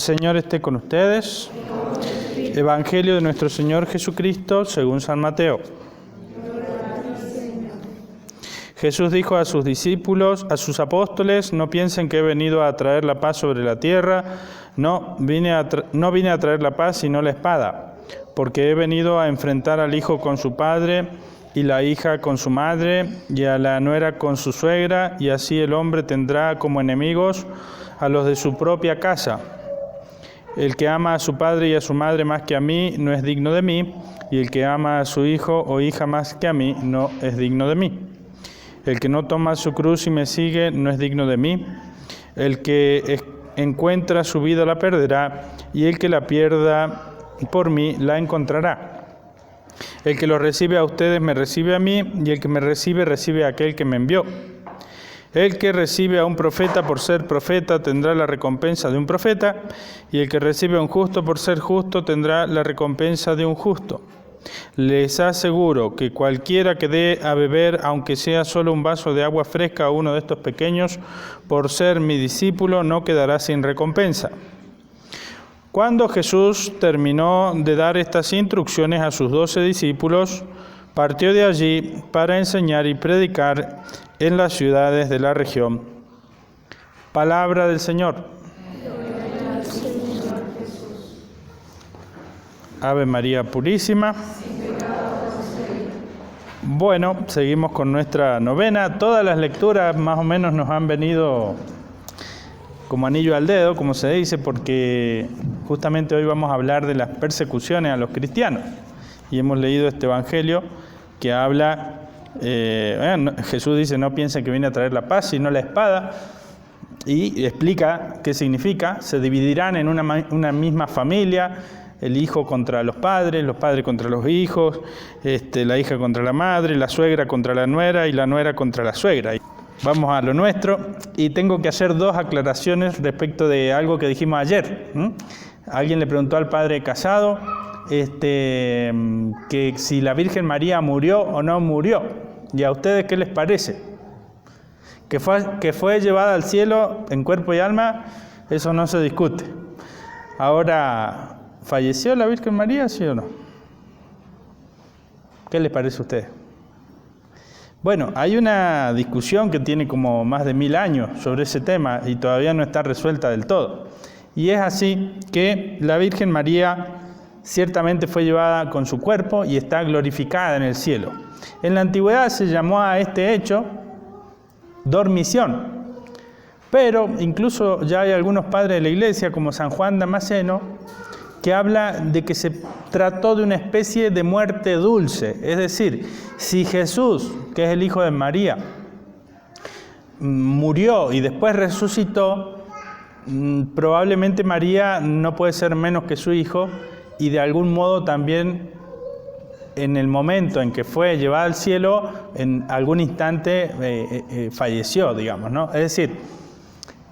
Señor esté con ustedes. Evangelio de nuestro Señor Jesucristo según San Mateo. Jesús dijo a sus discípulos, a sus apóstoles: no piensen que he venido a traer la paz sobre la tierra. No vine a traer la paz sino la espada, porque he venido a enfrentar al hijo con su padre y la hija con su madre y a la nuera con su suegra, y así el hombre tendrá como enemigos a los de su propia casa. El que ama a su padre y a su madre más que a mí no es digno de mí, y el que ama a su hijo o hija más que a mí no es digno de mí. El que no toma su cruz y me sigue no es digno de mí. El que encuentra su vida la perderá, y el que la pierda por mí la encontrará. El que los recibe a ustedes me recibe a mí, y el que me recibe recibe a aquel que me envió. El que recibe a un profeta por ser profeta tendrá la recompensa de un profeta, y el que recibe a un justo por ser justo tendrá la recompensa de un justo. Les aseguro que cualquiera que dé a beber, aunque sea solo un vaso de agua fresca a uno de estos pequeños, por ser mi discípulo, no quedará sin recompensa. Cuando Jesús terminó de dar estas instrucciones a sus 12 discípulos, partió de allí para enseñar y predicar en las ciudades de la región. Palabra del Señor. Ave María Purísima. Bueno, seguimos con nuestra novena. Todas las lecturas más o menos nos han venido como anillo al dedo, como se dice, porque justamente hoy vamos a hablar de las persecuciones a los cristianos. Y hemos leído este Evangelio que habla... Jesús dice: no piensen que viene a traer la paz sino la espada, y explica qué significa. Se dividirán en una misma familia, el hijo contra los padres contra los hijos, la hija contra la madre, la suegra contra la nuera y la nuera contra la suegra. Vamos a lo nuestro, y tengo que hacer dos aclaraciones respecto de algo que dijimos ayer. Alguien le preguntó al padre Casado que si la Virgen María murió o no murió. ¿Y a ustedes qué les parece? Que fue llevada al cielo en cuerpo y alma, eso no se discute. Ahora, ¿falleció la Virgen María, sí o no? ¿Qué les parece a ustedes? Bueno, hay una discusión que tiene como más de 1000 años sobre ese tema y todavía no está resuelta del todo. Y es así que la Virgen María ciertamente fue llevada con su cuerpo y está glorificada en el cielo. En la antigüedad se llamó a este hecho dormición, pero incluso ya hay algunos padres de la Iglesia, como San Juan Damasceno, que habla de que se trató de una especie de muerte dulce. Es decir, si Jesús, que es el Hijo de María, murió y después resucitó, probablemente María no puede ser menos que su Hijo, y de algún modo también en el momento en que fue llevada al cielo, en algún instante falleció, digamos, ¿no? Es decir,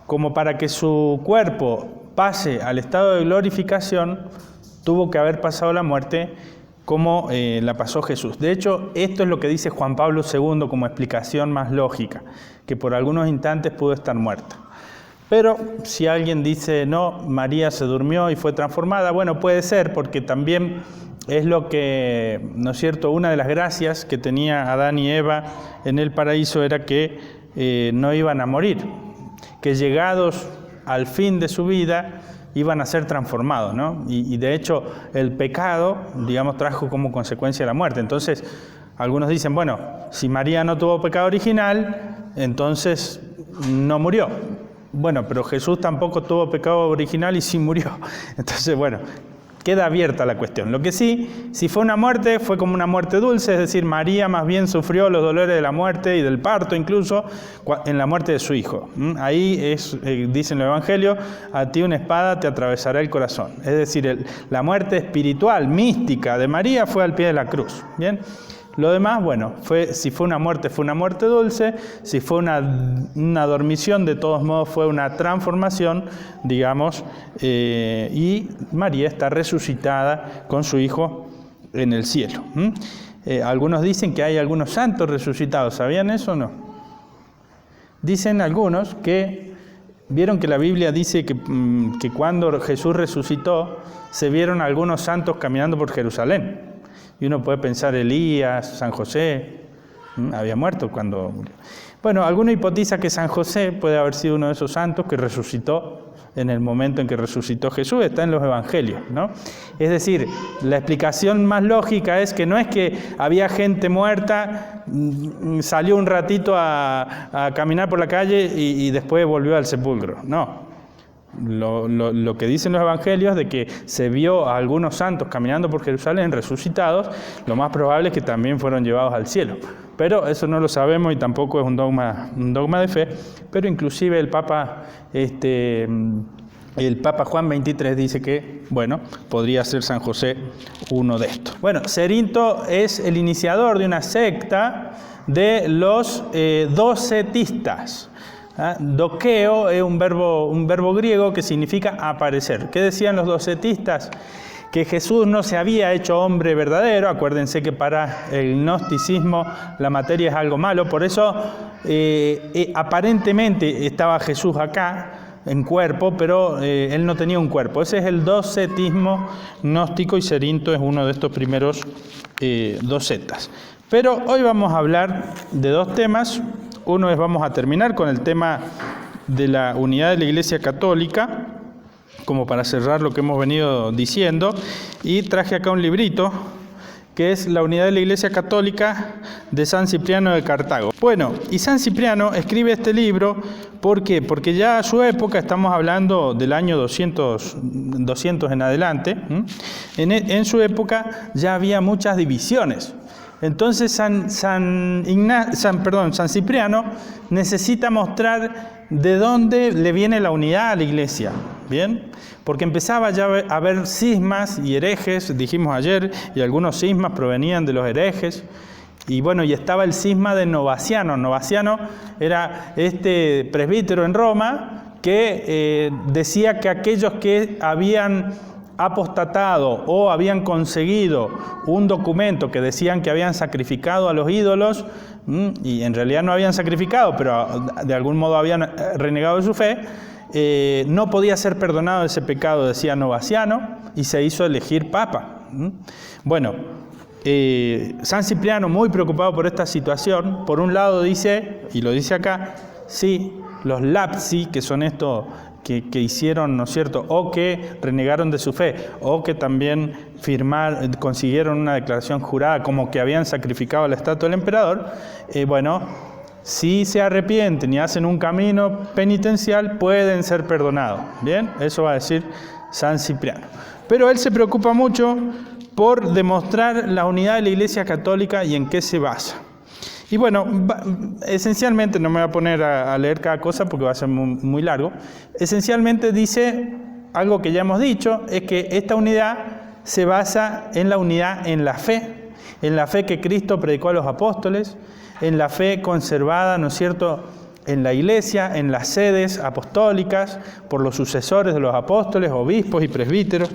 como para que su cuerpo pase al estado de glorificación, tuvo que haber pasado la muerte como la pasó Jesús. De hecho, esto es lo que dice Juan Pablo II como explicación más lógica, que por algunos instantes pudo estar muerta. Pero si alguien dice, no, María se durmió y fue transformada, bueno, puede ser, porque también es lo que, ¿no es cierto?, una de las gracias que tenía Adán y Eva en el paraíso era que no iban a morir, que llegados al fin de su vida iban a ser transformados, ¿no? Y de hecho el pecado, digamos, trajo como consecuencia la muerte. Entonces, algunos dicen, bueno, si María no tuvo pecado original, entonces no murió. Bueno, pero Jesús tampoco tuvo pecado original y sí murió. Entonces, bueno, queda abierta la cuestión. Lo que sí, si fue una muerte, fue como una muerte dulce, es decir, María más bien sufrió los dolores de la muerte y del parto incluso en la muerte de su hijo. Ahí es, dice en el Evangelio, a ti una espada te atravesará el corazón. Es decir, la muerte espiritual, mística de María fue al pie de la cruz. ¿Bien? Lo demás, bueno, si fue una muerte dulce. Si fue una dormición, de todos modos fue una transformación, digamos, y María está resucitada con su Hijo en el cielo. Algunos dicen que hay algunos santos resucitados. ¿Sabían eso o no? Dicen algunos que Vieron que la Biblia dice que cuando Jesús resucitó, se vieron algunos santos caminando por Jerusalén. Y uno puede pensar Elías, San José, había muerto cuando murió. Bueno, alguno hipotiza que San José puede haber sido uno de esos santos que resucitó en el momento en que resucitó Jesús, está en los evangelios, ¿no? Es decir, la explicación más lógica es que no es que había gente muerta, salió un ratito a caminar por la calle y después volvió al sepulcro, no. Lo que dicen los evangelios de que se vio a algunos santos caminando por Jerusalén resucitados, lo más probable es que también fueron llevados al cielo. Pero eso no lo sabemos y tampoco es un dogma de fe, pero inclusive el Papa Juan XXIII dice que, bueno, podría ser San José uno de estos. Bueno, Cerinto es el iniciador de una secta de los docetistas. Dokeo es un verbo griego que significa aparecer. ¿Qué decían los docetistas? Que Jesús no se había hecho hombre verdadero. Acuérdense que para el gnosticismo la materia es algo malo. Por eso aparentemente estaba Jesús acá en cuerpo, pero él no tenía un cuerpo. Ese es el docetismo gnóstico y Cerinto es uno de estos primeros docetas. Pero hoy vamos a hablar de dos temas. Uno es, vamos a terminar con el tema de la unidad de la Iglesia Católica, como para cerrar lo que hemos venido diciendo, y traje acá un librito, que es La unidad de la Iglesia Católica de San Cipriano de Cartago. Bueno, y San Cipriano escribe este libro, ¿por qué? Porque ya a su época, estamos hablando del año 200 en adelante, en su época ya había muchas divisiones. Entonces San Cipriano necesita mostrar de dónde le viene la unidad a la Iglesia, ¿bien? Porque empezaba ya a haber cismas y herejes, dijimos ayer, y algunos cismas provenían de los herejes, y bueno, y estaba el cisma de Novaciano. Novaciano era este presbítero en Roma que decía que aquellos que habían apostatado o habían conseguido un documento que decían que habían sacrificado a los ídolos, y en realidad no habían sacrificado, pero de algún modo habían renegado de su fe, no podía ser perdonado ese pecado, decía Novaciano, y se hizo elegir papa. Bueno, San Cipriano, muy preocupado por esta situación, por un lado dice, y lo dice acá, sí, los lapsi, que son estos que hicieron, ¿no es cierto?, o que renegaron de su fe, o que también consiguieron una declaración jurada como que habían sacrificado a la estatua del emperador, bueno, si se arrepienten y hacen un camino penitencial, pueden ser perdonados. Bien, eso va a decir San Cipriano. Pero él se preocupa mucho por demostrar la unidad de la Iglesia Católica y en qué se basa. Y bueno, esencialmente, no me voy a poner a leer cada cosa porque va a ser muy largo, esencialmente dice algo que ya hemos dicho, es que esta unidad se basa en la unidad en la fe que Cristo predicó a los apóstoles, en la fe conservada, ¿no es cierto?, en la Iglesia, en las sedes apostólicas, por los sucesores de los apóstoles, obispos y presbíteros,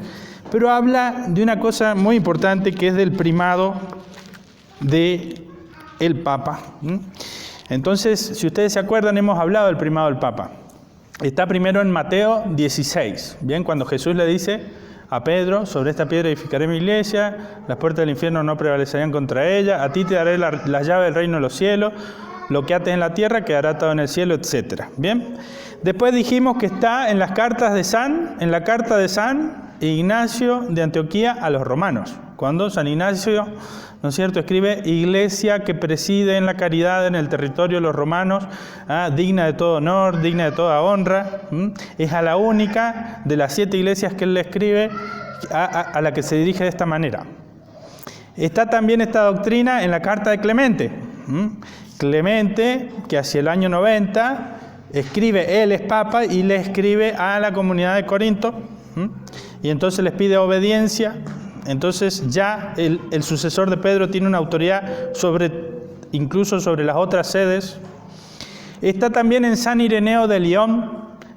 pero habla de una cosa muy importante que es del primado de el Papa. Entonces, si ustedes se acuerdan, hemos hablado del primado del Papa. Está primero en Mateo 16, bien, cuando Jesús le dice a Pedro, sobre esta piedra edificaré mi iglesia, las puertas del infierno no prevalecerán contra ella, a ti te daré la llave del reino de los cielos, lo que ates en la tierra quedará atado en el cielo, etc. Bien, después dijimos que está en la carta de San Ignacio de Antioquía a los romanos, cuando San Ignacio, ¿no es cierto?, escribe iglesia que preside en la caridad en el territorio de los romanos, digna de todo honor, digna de toda honra. Es a la única de las 7 iglesias que él le escribe a la que se dirige de esta manera. Está también esta doctrina en la carta de Clemente. Clemente, que hacia el año 90 escribe, él es papa y le escribe a la comunidad de Corinto, y entonces les pide obediencia. Entonces ya el sucesor de Pedro tiene una autoridad incluso sobre las otras sedes. Está también en San Ireneo de Lyon,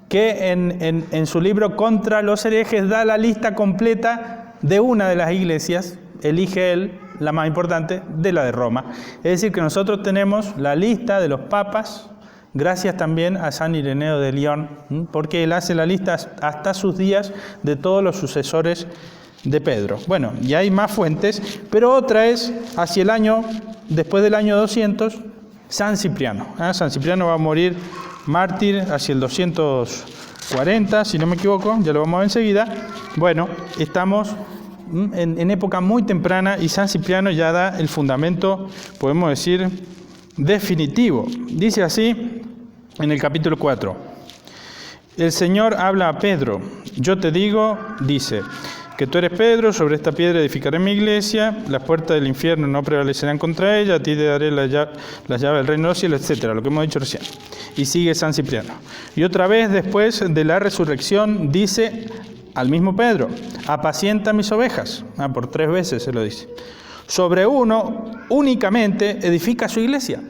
que en su libro Contra los herejes da la lista completa de una de las iglesias, elige él la más importante, de la de Roma. Es decir, que nosotros tenemos la lista de los papas gracias también a San Ireneo de Lyon, porque él hace la lista hasta sus días de todos los sucesores de Pedro. Bueno, y hay más fuentes, pero otra es hacia el año, después del año 200, San Cipriano. San Cipriano va a morir mártir hacia el 240, si no me equivoco, ya lo vamos a ver enseguida. Bueno, estamos en época muy temprana y San Cipriano ya da el fundamento, podemos decir, definitivo. Dice así en el capítulo 4. El Señor habla a Pedro. Yo te digo, dice, que tú eres Pedro, sobre esta piedra edificaré mi iglesia, las puertas del infierno no prevalecerán contra ella, a ti te daré la llave del reino de los cielos, etcétera, lo que hemos dicho recién. Y sigue San Cipriano. Y otra vez, después de la resurrección, dice al mismo Pedro, apacienta mis ovejas. Por 3 veces se lo dice. Sobre uno únicamente edifica su iglesia.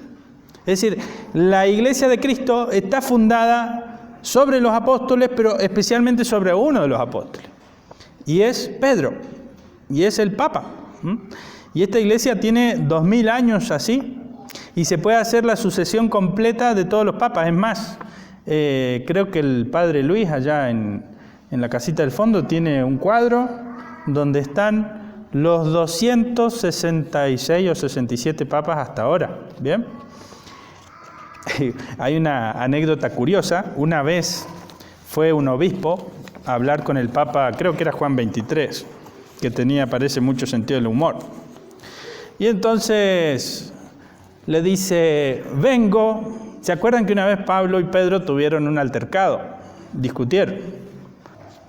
Es decir, la iglesia de Cristo está fundada sobre los apóstoles, pero especialmente sobre uno de los apóstoles. Y es Pedro, y es el Papa. Y esta iglesia tiene 2000 años así, y se puede hacer la sucesión completa de todos los papas. Es más, creo que el padre Luis, allá en la casita del fondo, tiene un cuadro donde están los 266 o 67 papas hasta ahora. ¿Bien? Hay una anécdota curiosa. Una vez fue un obispo a hablar con el Papa, creo que era Juan XXIII, que tenía, parece, mucho sentido del humor. Y entonces le dice, vengo. ¿Se acuerdan que una vez Pablo y Pedro tuvieron un altercado? Discutieron.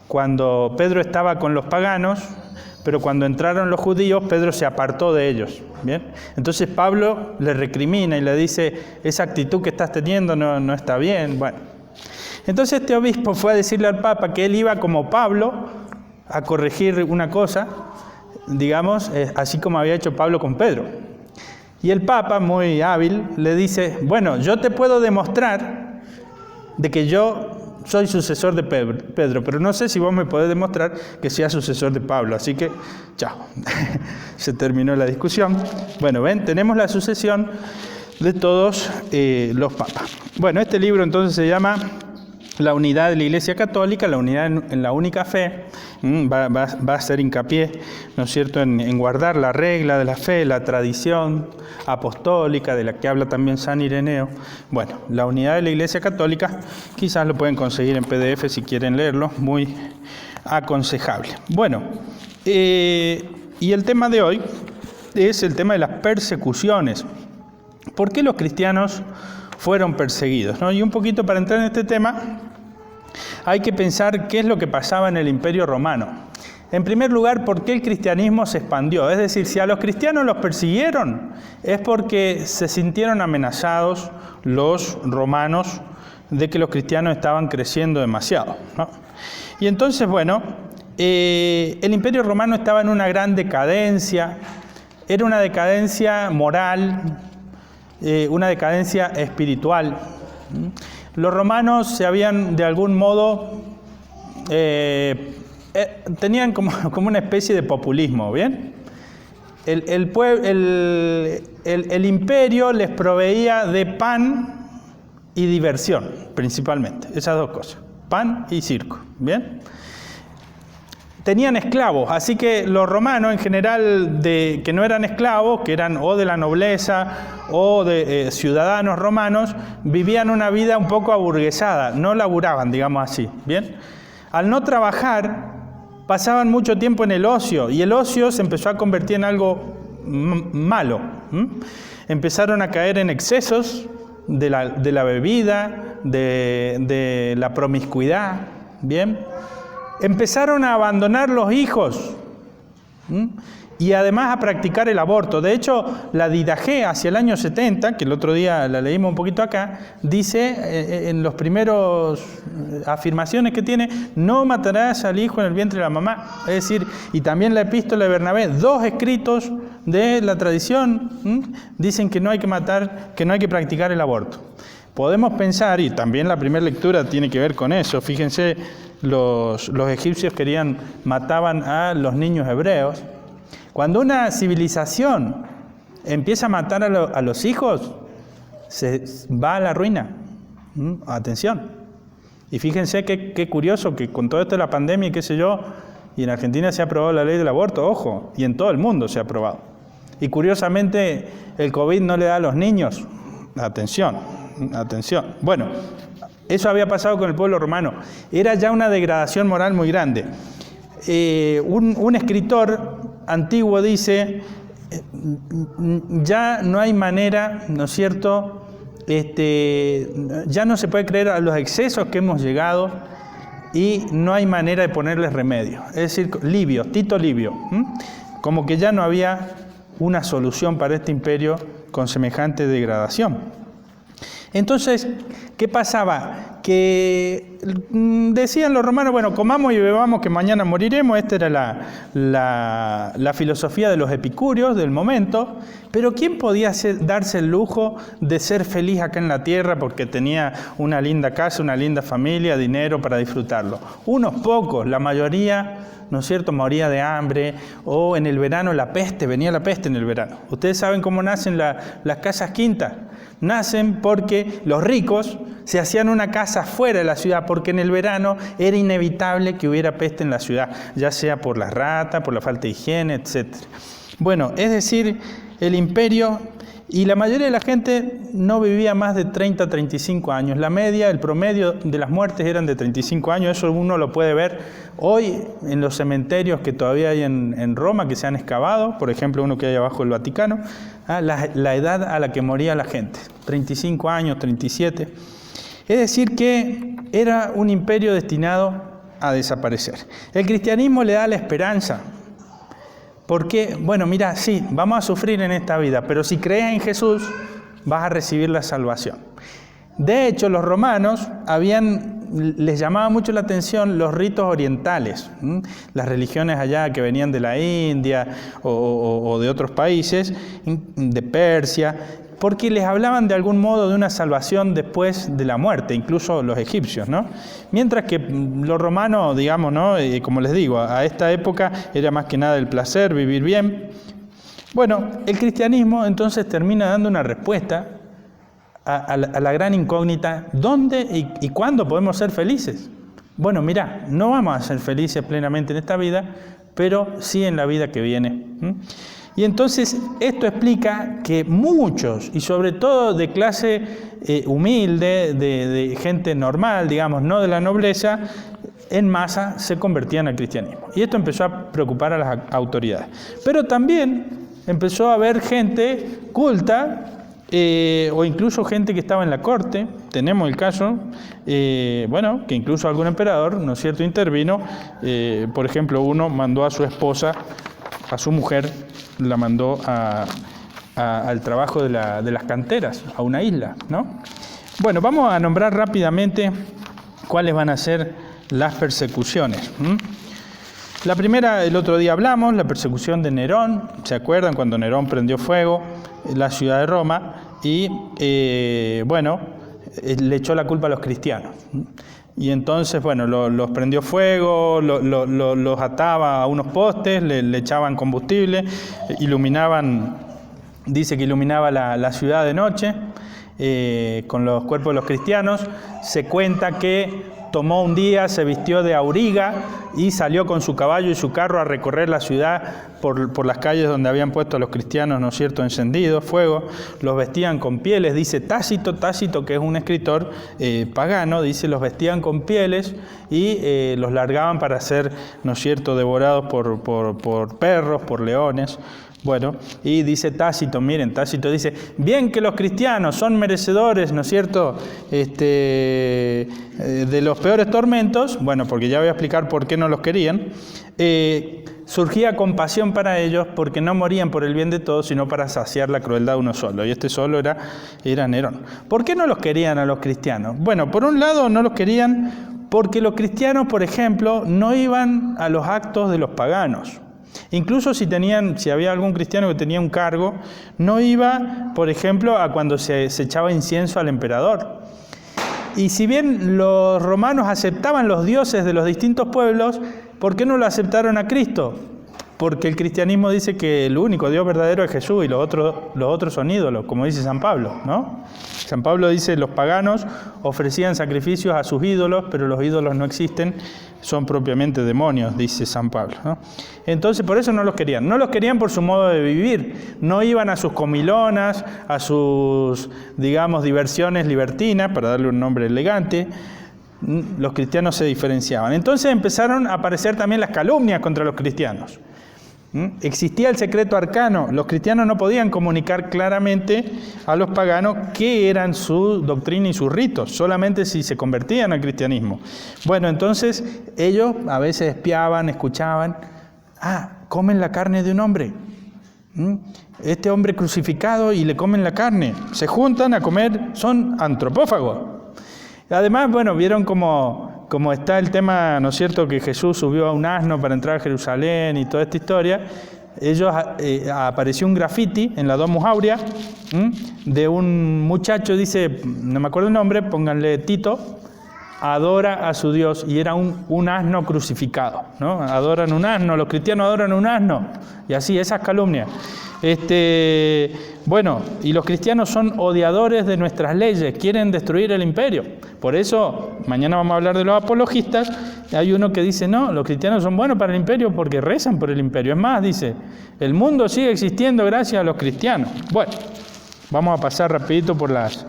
Cuando Pedro estaba con los paganos, pero cuando entraron los judíos, Pedro se apartó de ellos. ¿Bien? Entonces Pablo le recrimina y le dice, esa actitud que estás teniendo no está bien. Bueno. Entonces este obispo fue a decirle al Papa que él iba como Pablo a corregir una cosa, digamos, así como había hecho Pablo con Pedro. Y el Papa, muy hábil, le dice, bueno, yo te puedo demostrar de que yo soy sucesor de Pedro, pero no sé si vos me podés demostrar que sea sucesor de Pablo. Así que, chao, se terminó la discusión. Bueno, ven, tenemos la sucesión de todos los papas. Bueno, este libro entonces se llama La unidad de la Iglesia Católica, la unidad en la única fe. Va a hacer hincapié, ¿no es cierto?, en guardar la regla de la fe, la tradición apostólica, de la que habla también San Ireneo. Bueno, la unidad de la Iglesia Católica, quizás lo pueden conseguir en PDF si quieren leerlo, muy aconsejable. Bueno, y el tema de hoy es el tema de las persecuciones. ¿Por qué los cristianos fueron perseguidos? ¿No? Y un poquito para entrar en este tema, hay que pensar qué es lo que pasaba en el Imperio Romano. En primer lugar, ¿por qué el cristianismo se expandió? Es decir, si a los cristianos los persiguieron, es porque se sintieron amenazados los romanos de que los cristianos estaban creciendo demasiado, ¿no? Y entonces, bueno, el Imperio Romano estaba en una gran decadencia, era una decadencia moral, una decadencia espiritual. Los romanos se habían, de algún modo, tenían como una especie de populismo, ¿bien? El imperio les proveía de pan y diversión, principalmente, esas dos cosas, pan y circo, ¿bien? Tenían esclavos, así que los romanos en general, que no eran esclavos, que eran o de la nobleza o de ciudadanos romanos, vivían una vida un poco aburguesada, no laburaban, digamos así, ¿bien? Al no trabajar, pasaban mucho tiempo en el ocio, y el ocio se empezó a convertir en algo malo. Empezaron a caer en excesos de la bebida, de la promiscuidad, ¿bien? Empezaron a abandonar los hijos y además a practicar el aborto. De hecho, la Didache hacia el año 70, que el otro día la leímos un poquito acá, dice en los primeros afirmaciones que tiene, no matarás al hijo en el vientre de la mamá. Es decir, y también la epístola de Bernabé, 2 escritos de la tradición dicen que no hay que matar, que no hay que practicar el aborto. Podemos pensar, y también la primera lectura tiene que ver con eso, fíjense, los egipcios mataban a los niños hebreos. Cuando una civilización empieza a matar a los hijos, se va a la ruina. Atención. Y fíjense qué curioso que con todo esto de la pandemia y qué sé yo, y en Argentina se ha aprobado la ley del aborto, ojo, y en todo el mundo se ha aprobado. Y curiosamente el COVID no le da a los niños. Atención. Bueno, eso había pasado con el pueblo romano. Era ya una degradación moral muy grande. Un escritor antiguo dice, ya no hay manera, ¿no es cierto?, ya no se puede creer a los excesos que hemos llegado y no hay manera de ponerles remedio. Es decir, Tito Livio, como que ya no había una solución para este imperio con semejante degradación. Entonces, ¿qué pasaba? Que decían los romanos, bueno, comamos y bebamos que mañana moriremos. Esta era la filosofía de los epicúreos del momento. Pero ¿quién podía darse el lujo de ser feliz acá en la tierra porque tenía una linda casa, una linda familia, dinero para disfrutarlo? Unos pocos, la mayoría, ¿no es cierto?, moría de hambre, o en el verano venía la peste en el verano. Ustedes saben cómo nacen las casas quintas. Nacen porque los ricos se hacían una casa fuera de la ciudad, porque en el verano era inevitable que hubiera peste en la ciudad, ya sea por las ratas, por la falta de higiene, etc. Bueno, es decir, el imperio, y la mayoría de la gente no vivía más de 30 a 35 años. La media, el promedio de las muertes eran de 35 años. Eso uno lo puede ver hoy en los cementerios que todavía hay en Roma, que se han excavado, por ejemplo, uno que hay abajo del Vaticano, la edad a la que moría la gente, 35 años, 37. Es decir, que era un imperio destinado a desaparecer. El cristianismo le da la esperanza. Porque, bueno, mira, sí, vamos a sufrir en esta vida, pero si crees en Jesús, vas a recibir la salvación. De hecho, los romanos les llamaba mucho la atención los ritos orientales, las religiones allá que venían de la India o de otros países, de Persia, porque les hablaban de algún modo de una salvación después de la muerte, incluso los egipcios, ¿no? Mientras que los romanos, digamos, ¿no?, como les digo, a esta época era más que nada el placer, vivir bien. Bueno, el cristianismo entonces termina dando una respuesta a la gran incógnita: ¿dónde y cuándo podemos ser felices? Bueno, mira, no vamos a ser felices plenamente en esta vida, pero sí en la vida que viene. Y entonces esto explica que muchos, y sobre todo de clase humilde, de gente normal, digamos, no de la nobleza, en masa se convertían al cristianismo. Y esto empezó a preocupar a las autoridades. Pero también empezó a haber gente culta, o incluso gente que estaba en la corte. Tenemos el caso, que incluso algún emperador, ¿no es cierto?, intervino. Por ejemplo, uno mandó a su esposa, a su mujer, la mandó al trabajo de las canteras, a una isla, ¿no? Bueno, vamos a nombrar rápidamente cuáles van a ser las persecuciones. La primera, el otro día hablamos, la persecución de Nerón. ¿Se acuerdan cuando Nerón prendió fuego en la ciudad de Roma y, le echó la culpa a los cristianos? Y entonces, los prendió fuego, los ataba a unos postes, le echaban combustible, dice que iluminaba la ciudad de noche con los cuerpos de los cristianos. Se cuenta que tomó un día, se vistió de auriga y salió con su caballo y su carro a recorrer la ciudad por las calles donde habían puesto a los cristianos, ¿no es cierto?, encendidos, fuego. Los vestían con pieles, dice Tácito, que es un escritor pagano, dice, los vestían con pieles y los largaban para ser, ¿no es cierto?, devorados por perros, por leones. Bueno, y dice Tácito dice, bien que los cristianos son merecedores, ¿no es cierto?, de los peores tormentos, porque ya voy a explicar por qué no los querían, surgía compasión para ellos porque no morían por el bien de todos, sino para saciar la crueldad de uno solo, y este solo era Nerón. ¿Por qué no los querían a los cristianos? Bueno, por un lado no los querían porque los cristianos, por ejemplo, no iban a los actos de los paganos. Incluso si había algún cristiano que tenía un cargo, no iba, por ejemplo, a cuando se echaba incienso al emperador. Y si bien los romanos aceptaban los dioses de los distintos pueblos, ¿por qué no lo aceptaron a Cristo? porque el cristianismo dice que el único Dios verdadero es Jesús y los otros son ídolos, como dice San Pablo, ¿no? San Pablo dice, los paganos ofrecían sacrificios a sus ídolos, pero los ídolos no existen, son propiamente demonios, dice San Pablo, ¿no? Entonces, por eso no los querían. No los querían por su modo de vivir. No iban a sus comilonas, a sus, digamos, diversiones libertinas, para darle un nombre elegante. Los cristianos se diferenciaban. Entonces empezaron a aparecer también las calumnias contra los cristianos. Existía el secreto arcano. Los cristianos no podían comunicar claramente a los paganos qué eran su doctrina y sus ritos, solamente si se convertían al cristianismo. Bueno, entonces ellos a veces espiaban, escuchaban, comen la carne de un hombre. Este hombre crucificado y le comen la carne. Se juntan a comer, son antropófagos. Además, bueno, vieron como está el tema, ¿no es cierto?, que Jesús subió a un asno para entrar a Jerusalén y toda esta historia. Apareció un grafiti en la Domus Aurea de un muchacho, dice, no me acuerdo el nombre, pónganle Tito, adora a su Dios, y era un asno crucificado, ¿no? Adoran un asno, los cristianos adoran un asno, y así, esas calumnias. Bueno, y los cristianos son odiadores de nuestras leyes, quieren destruir el imperio. Por eso, mañana vamos a hablar de los apologistas. Hay uno que dice, no, los cristianos son buenos para el imperio porque rezan por el imperio. Es más, dice, el mundo sigue existiendo gracias a los cristianos. Bueno, vamos a pasar rapidito por las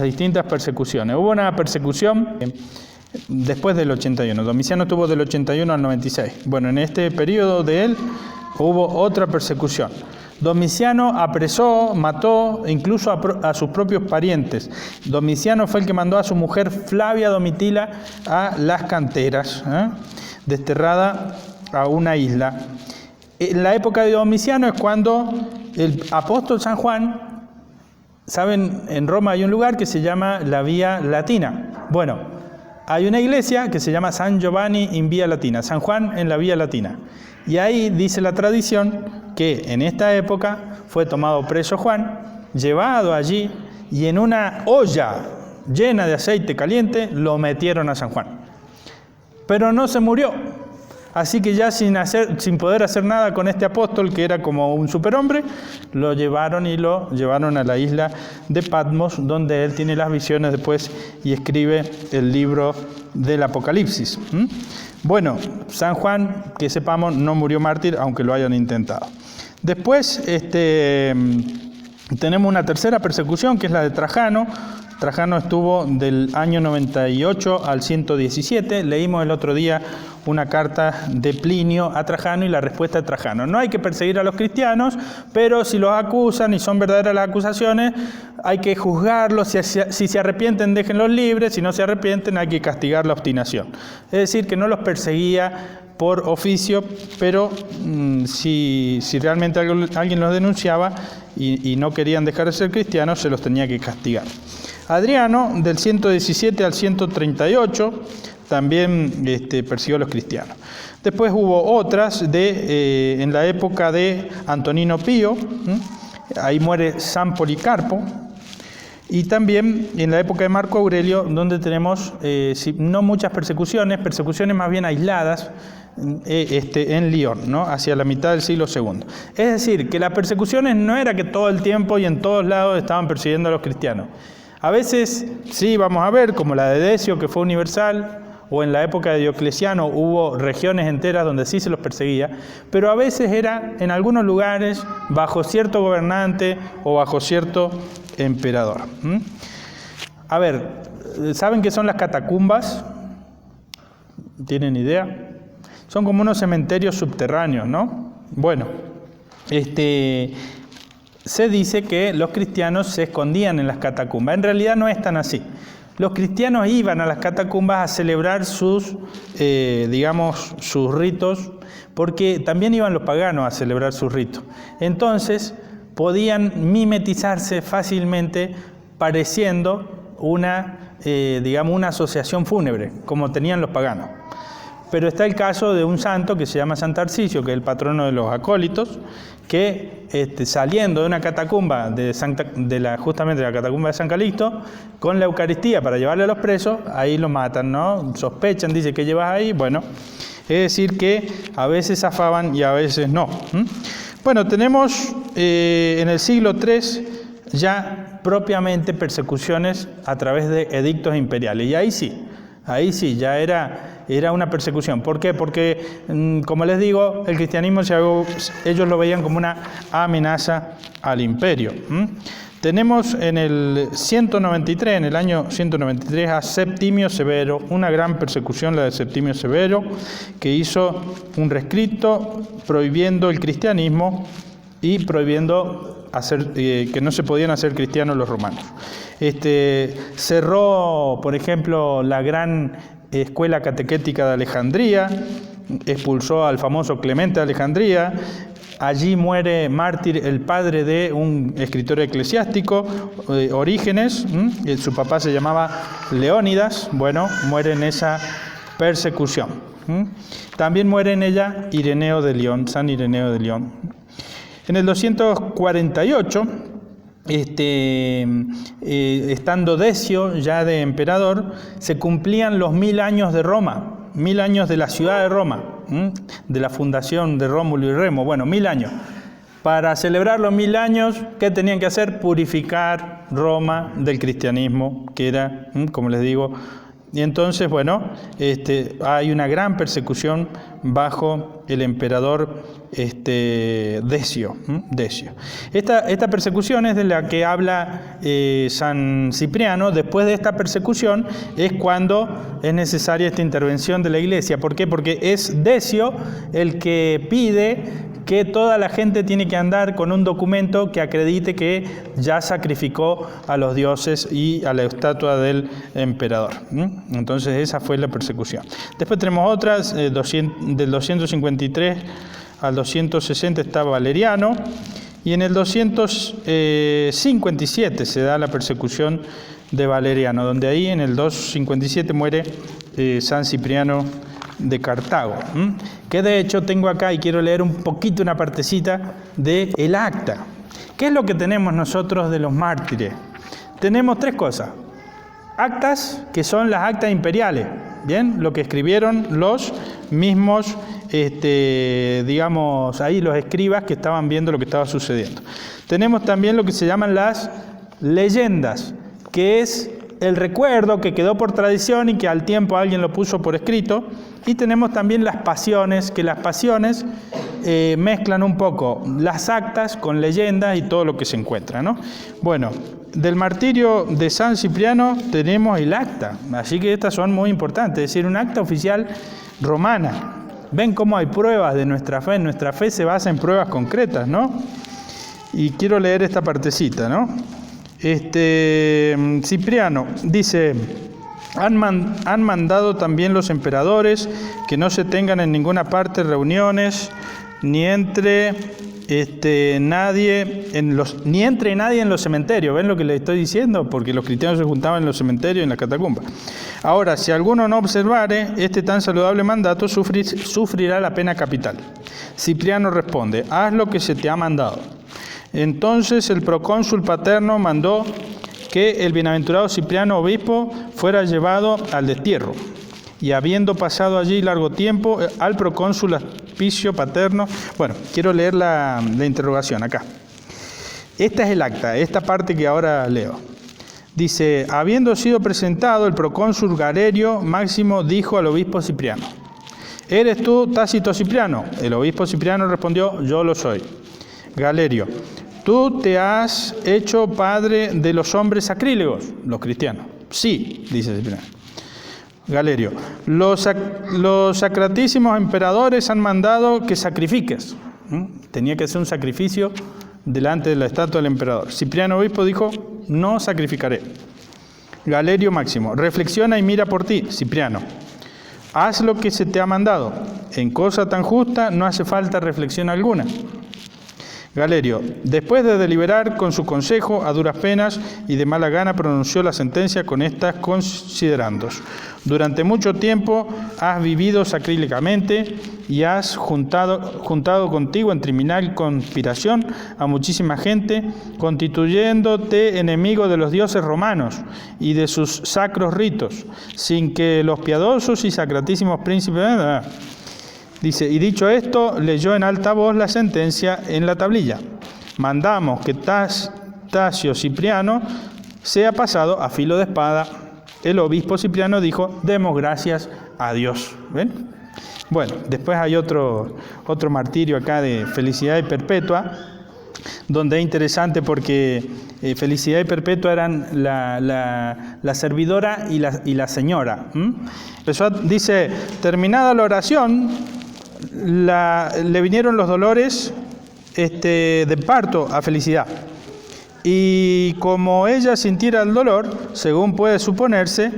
distintas persecuciones. Hubo una persecución después del 81. Domiciano tuvo del 81 al 96. Bueno, en este periodo de él hubo otra persecución. Domiciano apresó, mató incluso a sus propios parientes. Domiciano fue el que mandó a su mujer Flavia Domitila a las canteras, desterrada a una isla. En la época de Domiciano es cuando el apóstol San Juan, saben, en Roma hay un lugar que se llama la Vía Latina. Bueno, hay una iglesia que se llama San Giovanni in Via Latina, San Juan en la Vía Latina. Y ahí dice la tradición que en esta época fue tomado preso Juan, llevado allí y en una olla llena de aceite caliente lo metieron a San Juan. Pero no se murió. Así que ya sin poder hacer nada con este apóstol, que era como un superhombre, lo llevaron a la isla de Patmos, donde él tiene las visiones después y escribe el libro del Apocalipsis. Bueno, San Juan, que sepamos, no murió mártir, aunque lo hayan intentado. Después tenemos una tercera persecución, que es la de Trajano. Trajano estuvo del año 98 al 117. Leímos el otro día una carta de Plinio a Trajano y la respuesta de Trajano. No hay que perseguir a los cristianos, pero si los acusan y son verdaderas las acusaciones, hay que juzgarlos. Si se arrepienten, déjenlos libres. Si no se arrepienten, hay que castigar la obstinación. Es decir, que no los perseguía por oficio, pero si realmente alguien los denunciaba y no querían dejar de ser cristianos, se los tenía que castigar. Adriano, del 117 al 138, también persiguió a los cristianos. Después hubo otras en la época de Antonino Pío, ahí muere San Policarpo, y también en la época de Marco Aurelio, donde tenemos no muchas persecuciones más bien aisladas, en Lyon, ¿no?, hacia la mitad del siglo II. Es decir, que las persecuciones no era que todo el tiempo y en todos lados estaban persiguiendo a los cristianos. A veces sí, vamos a ver, como la de Decio, que fue universal, o en la época de Diocleciano hubo regiones enteras donde sí se los perseguía, pero a veces era en algunos lugares bajo cierto gobernante o bajo cierto emperador. A ver, ¿saben qué son las catacumbas? ¿Tienen idea? Son como unos cementerios subterráneos, ¿no? Bueno, se dice que los cristianos se escondían en las catacumbas. En realidad no es tan así. Los cristianos iban a las catacumbas a celebrar sus ritos, porque también iban los paganos a celebrar sus ritos. Entonces, podían mimetizarse fácilmente pareciendo una asociación fúnebre, como tenían los paganos. Pero está el caso de un santo que se llama San Tarcisio, que es el patrono de los acólitos, que saliendo de una catacumba, justamente de la catacumba de San Calixto, con la Eucaristía para llevarle a los presos, ahí lo matan, ¿no? Sospechan, dice, ¿qué llevas ahí? Bueno, Es decir, que a veces zafaban y a veces no. Bueno, tenemos en el siglo III ya propiamente persecuciones a través de edictos imperiales. Y ahí sí, ya era una persecución. ¿Por qué? Porque, como les digo, el cristianismo ellos lo veían como una amenaza al imperio. Tenemos en el 193, en el año 193, a Septimio Severo, una gran persecución, la de Septimio Severo, que hizo un rescrito prohibiendo el cristianismo y prohibiendo que no se podían hacer cristianos los romanos. Cerró, por ejemplo, la gran escuela catequética de Alejandría, expulsó al famoso Clemente de Alejandría. Allí muere mártir el padre de un escritor eclesiástico, Orígenes, su papá se llamaba Leónidas, muere en esa persecución. También muere en ella Ireneo de León, San Ireneo de León. En el 248, estando Decio ya de emperador, se cumplían los 1000 años de Roma. 1000 años de la ciudad de Roma, de la fundación de Rómulo y Remo. 1000 años. Para celebrar los 1000 años, ¿qué tenían que hacer? Purificar Roma del cristianismo, que era, como les digo. Y entonces, hay una gran persecución bajo el emperador Decio. Esta persecución es de la que habla San Cipriano. Después de esta persecución es cuando es necesaria esta intervención de la Iglesia. ¿Por qué? Porque es Decio el que pide que toda la gente tiene que andar con un documento que acredite que ya sacrificó a los dioses y a la estatua del emperador. Entonces esa fue la persecución. Después tenemos otras, del 253 al 260 está Valeriano, y en el 257 se da la persecución de Valeriano, donde ahí en el 257 muere San Cipriano de Cartago, que de hecho tengo acá y quiero leer un poquito, una partecita del acta. ¿Qué es lo que tenemos nosotros de los mártires? Tenemos 3 cosas. Actas, que son las actas imperiales, ¿bien? Lo que escribieron los mismos, ahí los escribas que estaban viendo lo que estaba sucediendo. Tenemos también lo que se llaman las leyendas, que es el recuerdo que quedó por tradición y que al tiempo alguien lo puso por escrito. Y tenemos también las pasiones, que las pasiones mezclan un poco las actas con leyendas y todo lo que se encuentra, ¿no? Del martirio de San Cipriano tenemos el acta, así que estas son muy importantes, es decir, un acta oficial romana. Ven cómo hay pruebas de nuestra fe se basa en pruebas concretas, ¿no? Y quiero leer esta partecita, ¿no? Cipriano dice: han mandado también los emperadores que no se tengan en ninguna parte reuniones, ni entre nadie en los cementerios. ¿Ven lo que les estoy diciendo? Porque los cristianos se juntaban en los cementerios y en las catacumbas. Ahora, si alguno no observare este tan saludable mandato, sufrirá la pena capital. Cipriano responde: haz lo que se te ha mandado. Entonces el procónsul Paterno mandó que el bienaventurado Cipriano, obispo, fuera llevado al destierro. Y habiendo pasado allí largo tiempo, al procónsul Aspicio Paterno... quiero leer la interrogación acá. Esta es el acta, esta parte que ahora leo. Dice: habiendo sido presentado, el procónsul Galerio Máximo dijo al obispo Cipriano: ¿eres tú Tácito Cipriano? El obispo Cipriano respondió: yo lo soy. Galerio: ¿tú te has hecho padre de los hombres sacrílegos, los cristianos? Sí, dice Cipriano. Galerio: los sacratísimos emperadores han mandado que sacrifiques. Tenía que hacer un sacrificio delante de la estatua del emperador. Cipriano obispo dijo: no sacrificaré. Galerio Máximo: reflexiona y mira por ti. Cipriano: haz lo que se te ha mandado. En cosa tan justa no hace falta reflexión alguna. Galerio: después de deliberar con su consejo, a duras penas y de mala gana pronunció la sentencia con estas considerandos: durante mucho tiempo has vivido sacrílegamente y has juntado contigo en criminal conspiración a muchísima gente, constituyéndote enemigo de los dioses romanos y de sus sacros ritos, sin que los piadosos y sacratísimos príncipes... Dice, y dicho esto, leyó en alta voz la sentencia en la tablilla. Mandamos que Tasio Cipriano sea pasado a filo de espada. El obispo Cipriano dijo, demos gracias a Dios. ¿Ven? Bueno, después hay otro martirio acá de Felicidad y Perpetua, donde es interesante porque Felicidad y Perpetua eran la servidora y la señora. Dice, terminada la oración, le vinieron los dolores de parto a Felicidad. Y como ella sintiera el dolor, según puede suponerse,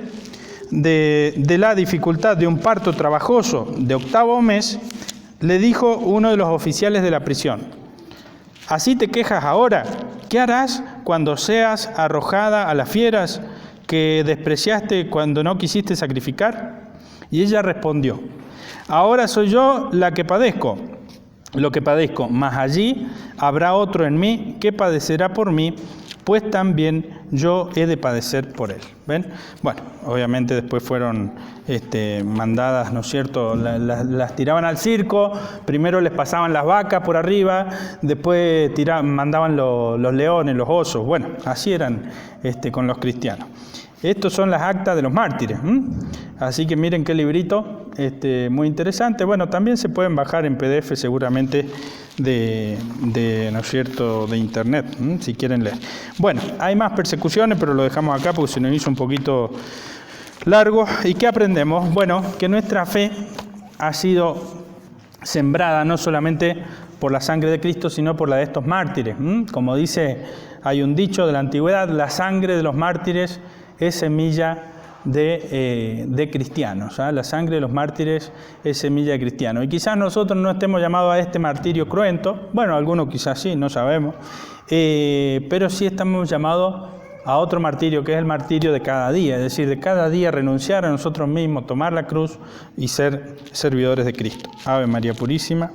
de la dificultad de un parto trabajoso de 8º mes, le dijo uno de los oficiales de la prisión, ¿así te quejas ahora? ¿Qué harás cuando seas arrojada a las fieras que despreciaste cuando no quisiste sacrificar? Y ella respondió, ahora soy yo la que padezco, lo que padezco, mas allí habrá otro en mí que padecerá por mí, pues también yo he de padecer por él. ¿Ven? Bueno, obviamente después fueron mandadas, ¿no es cierto? Las tiraban al circo, primero les pasaban las vacas por arriba, después mandaban los leones, los osos. Bueno, así eran con los cristianos. Estos son las actas de los mártires. Así que miren qué librito, muy interesante. Bueno, también se pueden bajar en PDF seguramente ¿no es cierto?, de internet, si quieren leer. Bueno, hay más persecuciones, pero lo dejamos acá porque se nos hizo un poquito largo. ¿Y qué aprendemos? Bueno, que nuestra fe ha sido sembrada no solamente por la sangre de Cristo, sino por la de estos mártires. Como dice, hay un dicho de la antigüedad, la sangre de los mártires es semilla de cristianos. La sangre de los mártires es semilla de cristianos. Y quizás nosotros no estemos llamados a este martirio cruento, bueno, algunos quizás sí, no sabemos, pero sí estamos llamados a otro martirio, que es el martirio de cada día, es decir, de cada día renunciar a nosotros mismos, tomar la cruz y ser servidores de Cristo. Ave María Purísima.